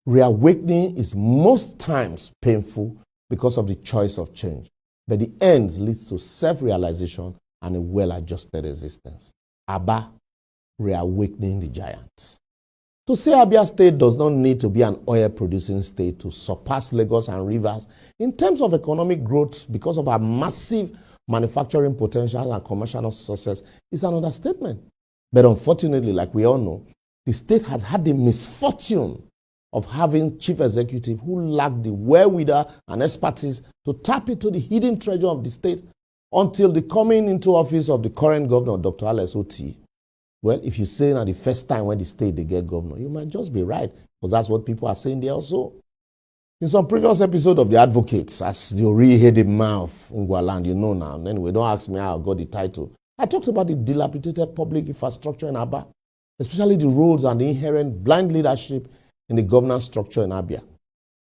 Reawakening is most times painful because of the choice of change, but the end leads to self-realization and a well-adjusted existence. Aba, reawakening the giants. To say Abia State does not need to be an oil-producing state to surpass Lagos and Rivers in terms of economic growth because of our massive manufacturing potential and commercial success is an understatement. But unfortunately, like we all know, the state has had the misfortune of having chief executive who lack the wherewithal and expertise to tap into the hidden treasure of the state until the coming into office of the current governor, Dr. Alex Oti. Well, if you say now the first time when the state they get governor, you might just be right, because that's what people are saying there also. In some previous episode of The Advocate, as the ori-headed man of Ungwaland, you know now, anyway, don't ask me how I got the title. I talked about the dilapidated public infrastructure in Aba, especially the roads and the inherent blind leadership in the governance structure in Abia.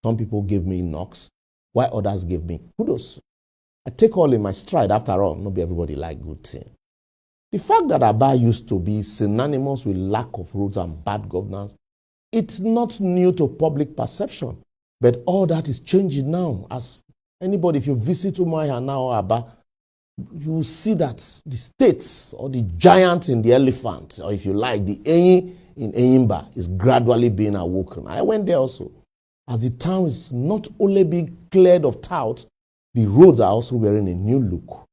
Some people gave me knocks, while others gave me kudos. I take all in my stride. After all, not everybody like good thing. The fact that Aba used to be synonymous with lack of roads and bad governance, it's not new to public perception. But all that is changing now. As anybody, if you visit Umuahia now or Aba, you will see that the states or the giant in the elephant, or if you like, the Eyin in Eyimba is gradually being awoken. I went there also. As the town is not only being cleared of tout, the roads are also wearing a new look.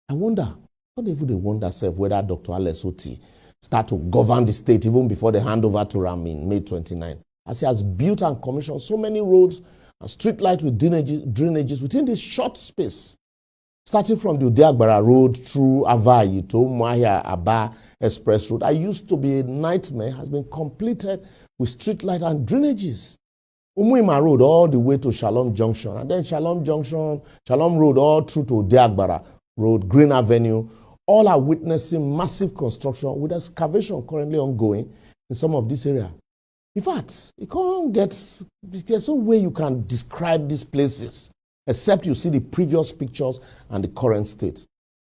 I wonder, not even they wonder self whether Dr. Alex Oti start to govern the state even before they hand over to Ram in May 29, as he has built and commissioned so many roads and street lights with drainages within this short space. Starting from the Udeagbara Road through Avayi to Umuahia Aba Express Road, I used to be a nightmare, has been completed with street light and drainages. Umuima Road all the way to Shalom Junction, and then Shalom Road all through to Udeagbara Road, Green Avenue, all are witnessing massive construction with excavation currently ongoing in some of this area. In fact, there's no way you can describe these places except you see the previous pictures and the current state.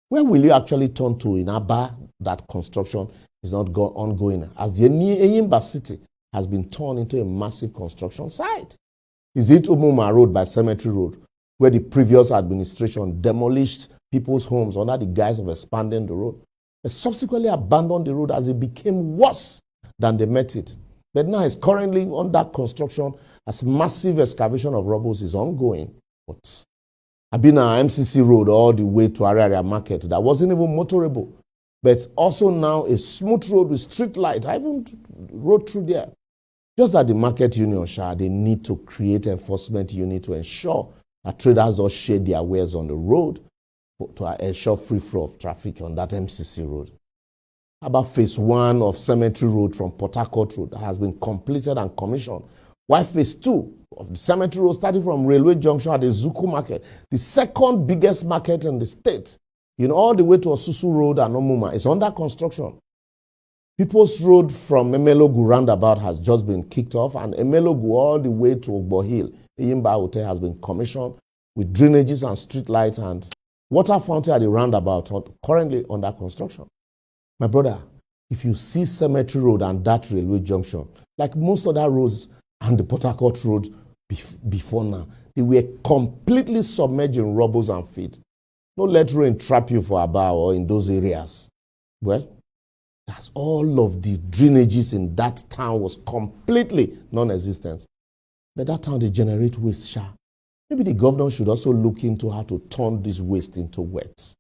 Where will you actually turn to in Aba that construction is not ongoing, as the Eyimba city has been turned into a massive construction site? Is it Umuma Road by Cemetery Road, where the previous administration demolished people's homes under the guise of expanding the road, but subsequently abandoned the road as it became worse than they met it? But now it's currently under construction as massive excavation of rubble is ongoing. But I've been on MCC Road all the way to Araria Market that wasn't even motorable, but also now a smooth road with street light. I even rode through there. Just at the market union, they need to create enforcement unit to ensure that traders don't shade their wares on the road to ensure free flow of traffic on that MCC Road. About phase 1 of Cemetery Road from Port Harcourt Road that has been completed and commissioned, while phase 2 of the Cemetery Road starting from Railway Junction at the Zuku Market, the second biggest market in the state, all the way to Osusu Road and Omuma, is under construction. People's Road from Emelogu roundabout has just been kicked off, and Emelogu all the way to Ogbo Hill, Eyimba Hotel, has been commissioned with drainages and street lights and water fountain at the roundabout, currently under construction. My brother, if you see Cemetery Road and that Railway Junction, like most other roads and the Port Harcourt Road before now, they were completely submerged in rubble and feet. Don't let rain trap you for Aba or in those areas. Well, that's all of the drainages in that town was completely non-existent. But that town, they generate waste. Maybe the governor should also look into how to turn this waste into wet.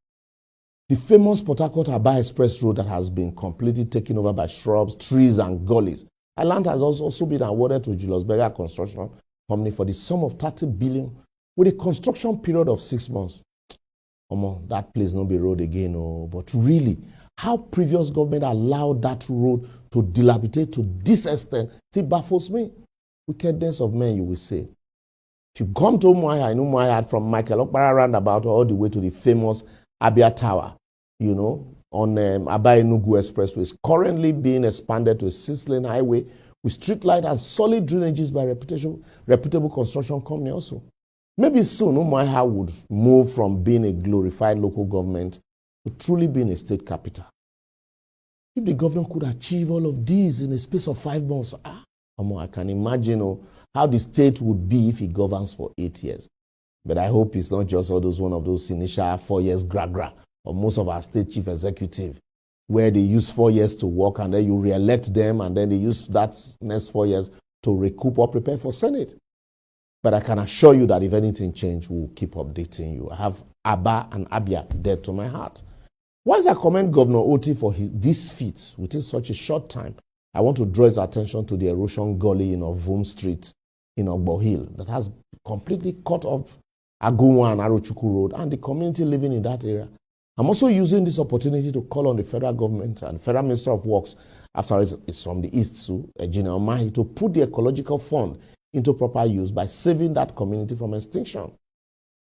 The famous Port Harcourt Aba Express Road that has been completely taken over by shrubs, trees, and gullies. Our land has also been awarded to Julius Berger Construction Company for the sum of 30 billion with a construction period of 6 months. That place not be road again, but really, how previous government allowed that road to dilapidate to this extent still baffles me. Wickedness of men, you will say. If you come to Umuahia, in Umuahia from Michael Okpara roundabout all the way to the famous Abia Tower, on Aba Enugu Expressway, is currently being expanded to a 6-lane highway with street light and solid drainages by reputable construction company also. Maybe soon Umuahia would move from being a glorified local government to truly being a state capital. If the governor could achieve all of these in a space of 5 months, I can imagine how the state would be if it governs for 8 years. But I hope it's not just one of those initial 4 years gra-gra, or most of our state chief executive, where they use 4 years to work and then you re-elect them and then they use that next 4 years to recoup or prepare for Senate. But I can assure you that if anything changes, we'll keep updating you. I have Abba and Abia dead to my heart. Once I commend Governor Oti for these feats within such a short time, I want to draw his attention to the erosion gully in Ovum Street in Ogbo Hill that has completely cut off Agunwa and Arochukwu Road and the community living in that area. I'm also using this opportunity to call on the federal government and federal minister of works, after it's from the east, Ejina Omahi, to put the ecological fund into proper use by saving that community from extinction.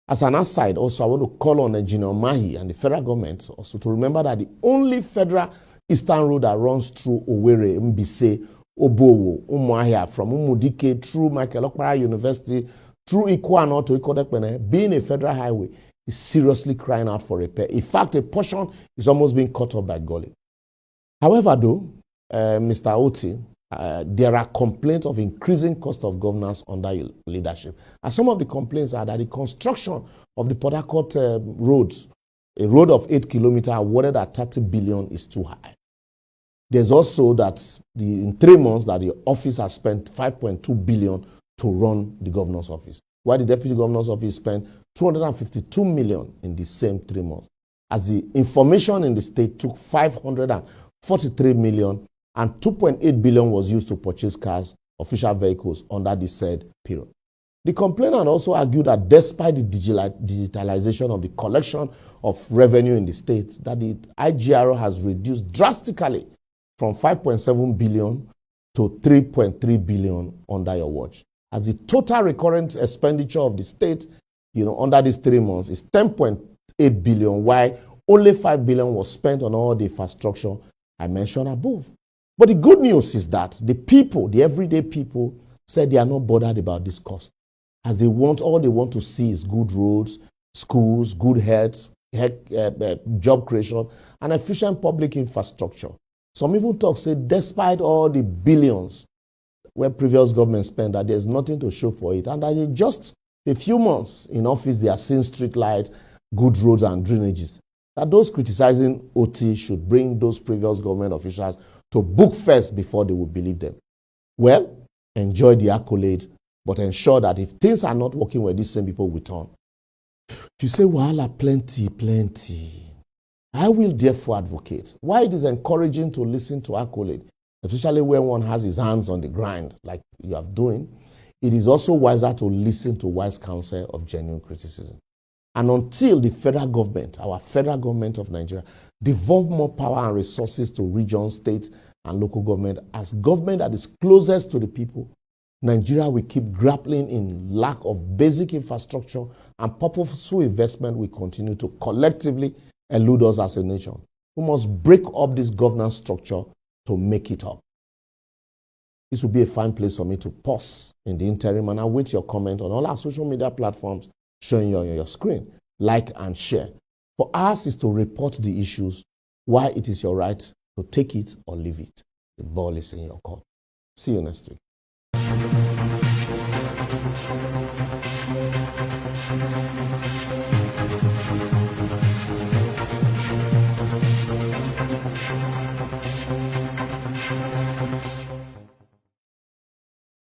As an aside, also, I want to call on Ejina Omahi and the federal government also to remember that the only federal eastern road that runs through Owerri, Mbise, Obowo, Umuahia, from Umudike through Michael Okpara University, through Ikuano to Ikodekpene, being a federal highway, is seriously crying out for repair. In fact, a portion is almost being cut off by gully. However, though, Mr. Oti, there are complaints of increasing cost of governance under your leadership. And some of the complaints are that the construction of the Port Harcourt roads, a road of 8 kilometers awarded at 30 billion, is too high. There's also that in 3 months that the office has spent 5.2 billion to run the governor's office, while the deputy governor's office spent 252 million in the same 3 months. As the information in the state took 543 million and 2.8 billion was used to purchase cars, official vehicles under the said period. The complainant also argued that despite the digitalization of the collection of revenue in the state, that the IGRO has reduced drastically from 5.7 billion to 3.3 billion under your watch. As the total recurrent expenditure of the state, under these 3 months is 10.8 billion, while only 5 billion was spent on all the infrastructure I mentioned above. But the good news is that the people, the everyday people, said they are not bothered about this cost. As all they want to see is good roads, schools, good health, job creation, and efficient public infrastructure. Some even say despite all the billions where previous government spent, that there's nothing to show for it, and that in just a few months in office, they are seeing street lights, good roads, and drainages. That those criticizing OT should bring those previous government officials to book first before they would believe them. Well, enjoy the accolade, but ensure that if things are not working well, these same people will turn. If you say, Wahala, plenty, I will therefore advocate why it is encouraging to listen to accolade, especially when one has his hands on the grind, like you are doing. It is also wiser to listen to wise counsel of genuine criticism. And until the federal government, our federal government of Nigeria, devolve more power and resources to regions, states, and local government as government that is closest to the people, Nigeria will keep grappling in lack of basic infrastructure, and purposeful investment will continue to collectively elude us as a nation. We must break up this governance structure to make it up. This will be a fine place for me to pause in the interim and await your comment on all our social media platforms showing you on your screen. Like and share. For us is to report the issues, why it is your right to take it or leave it. The ball is in your court. See you next week.